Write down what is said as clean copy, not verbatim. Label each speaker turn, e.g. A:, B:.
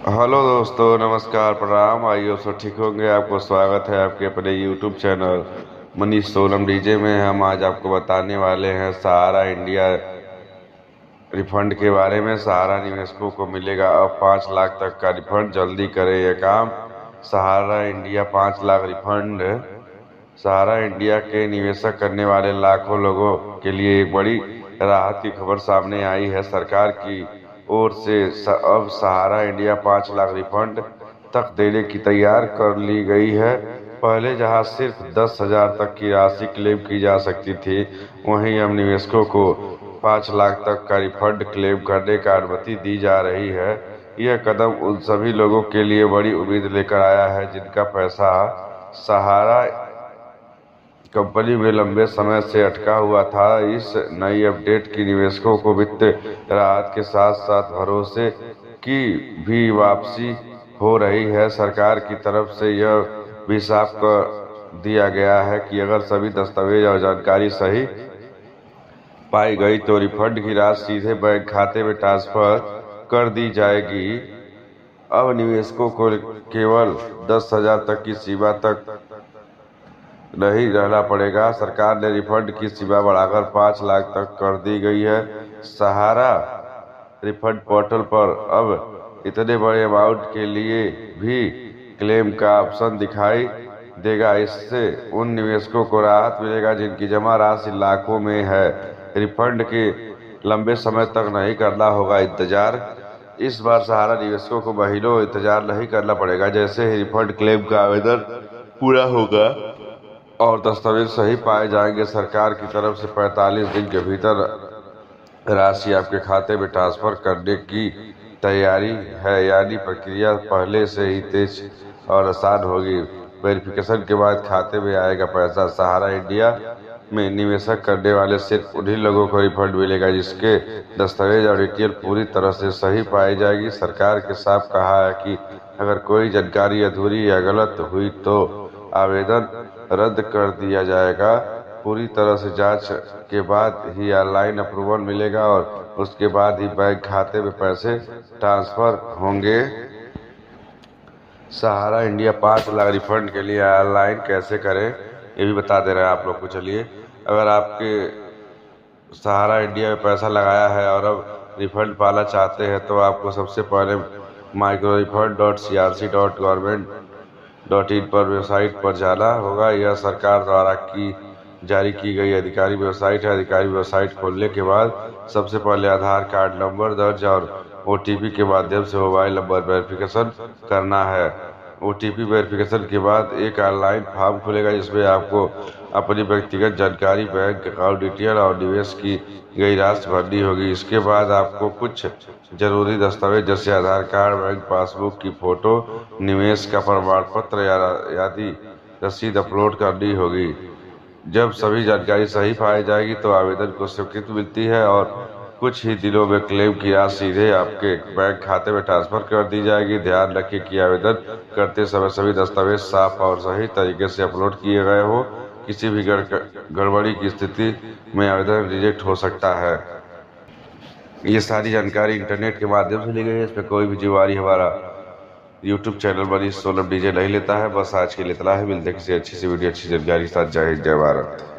A: Hello दोस्तों, नमस्कार, प्रणाम। आइए सब ठीक होंगे। आपको स्वागत है आपके अपने यूट्यूब चैनल मनीष सोलम डीजे में। हम आज आपको बताने वाले हैं सहारा इंडिया रिफंड के बारे में। सहारा निवेशकों को मिलेगा अब 5 लाख तक का रिफंड। जल्दी करें यह काम। सहारा इंडिया 5 लाख रिफंड। सहारा इंडिया के निवेशक करने वाले लाखों लोगों के लिए एक बड़ी राहत की खबर सामने आई है। सरकार की ओर से अब सहारा इंडिया 5 लाख रिफंड तक देने की तैयार कर ली गई है। पहले जहां सिर्फ 10,000 तक की राशि क्लेम की जा सकती थी, वहीं अब निवेशकों को 5 लाख तक का रिफंड क्लेम करने का अनुमति दी जा रही है। यह कदम उन सभी लोगों के लिए बड़ी उम्मीद लेकर आया है जिनका पैसा सहारा कंपनी में लंबे समय से अटका हुआ था। इस नई अपडेट की निवेशकों को वित्त राहत के साथ साथ भरोसे की भी वापसी हो रही है। सरकार की तरफ से यह भी साफ कर दिया गया है कि अगर सभी दस्तावेज और जानकारी सही पाई गई तो रिफंड की राशि सीधे बैंक खाते में ट्रांसफर कर दी जाएगी। अब निवेशकों को केवल 10,000 तक की सीमा तक नहीं रहना पड़ेगा। सरकार ने रिफंड की सीमा बढ़ाकर 5 लाख तक कर दी गई है। सहारा रिफंड पोर्टल पर अब इतने बड़े अमाउंट के लिए भी क्लेम का ऑप्शन दिखाई देगा। इससे उन निवेशकों को राहत मिलेगा जिनकी जमा राशि लाखों में है। रिफंड के लंबे समय तक नहीं करना होगा इंतजार। इस बार सहारा निवेशकों को महीनों इंतजार नहीं करना पड़ेगा। जैसे ही रिफंड क्लेम का आवेदन पूरा होगा और दस्तावेज सही पाए जाएंगे, सरकार की तरफ से 45 दिन के भीतर राशि आपके खाते में ट्रांसफर करने की तैयारी है। यानी प्रक्रिया पहले से ही तेज और आसान होगी। वेरिफिकेशन के बाद खाते में आएगा पैसा। सहारा इंडिया में निवेशक करने वाले सिर्फ उन्हीं लोगों को रिफंड मिलेगा जिसके दस्तावेज और डिटेल पूरी तरह से सही पाई जाएगी। सरकार के साफ कहा है कि अगर कोई जानकारी अधूरी या गलत हुई तो आवेदन रद्द कर दिया जाएगा। पूरी तरह से जांच के बाद ही ऑनलाइन अप्रूवल मिलेगा और उसके बाद ही बैंक खाते में पैसे ट्रांसफर होंगे। सहारा इंडिया 5 लाख रिफंड के लिए ऑनलाइन कैसे करें ये भी बता दे रहे हैं आप लोग को। चलिए, अगर आपके सहारा इंडिया में पैसा लगाया है और अब रिफंड पाना चाहते हैं तो आपको सबसे पहले microrefund.crc.government.in पर वेबसाइट पर जाना होगा। यह सरकार द्वारा जारी की गई आधिकारिक वेबसाइट है। आधिकारिक वेबसाइट खोलने के बाद सबसे पहले आधार कार्ड नंबर दर्ज और OTP के माध्यम से मोबाइल नंबर वेरिफिकेशन करना है। OTP वेरिफिकेशन के बाद एक ऑनलाइन फॉर्म खुलेगा जिसमें आपको अपनी व्यक्तिगत जानकारी, बैंक अकाउंट डिटेल और निवेश की गई राशि भरनी होगी। इसके बाद आपको कुछ जरूरी दस्तावेज जैसे आधार कार्ड, बैंक पासबुक की फोटो, निवेश का प्रमाण पत्र या रसीद अपलोड करनी होगी। जब सभी जानकारी सही पाई जाएगी तो आवेदन को स्वीकृति मिलती है और कुछ ही दिनों में क्लेम की राशि सीधे आपके बैंक खाते में ट्रांसफर कर दी जाएगी। ध्यान रखें कि आवेदन करते समय सभी दस्तावेज साफ और सही तरीके से अपलोड किए गए हो। किसी भी गड़बड़ी की स्थिति में आवेदन रिजेक्ट हो सकता है। ये सारी जानकारी इंटरनेट के माध्यम से ली गई है। इस पर कोई भी जिम्मेवारी हमारा यूट्यूब चैनल मनीष सोलम डीजे नहीं लेता है। बस आज के लिए इतना है। मिलते हैं किसी अच्छी सी वीडियो, अच्छी जानकारी के साथ। जय हिंद, जय भारत।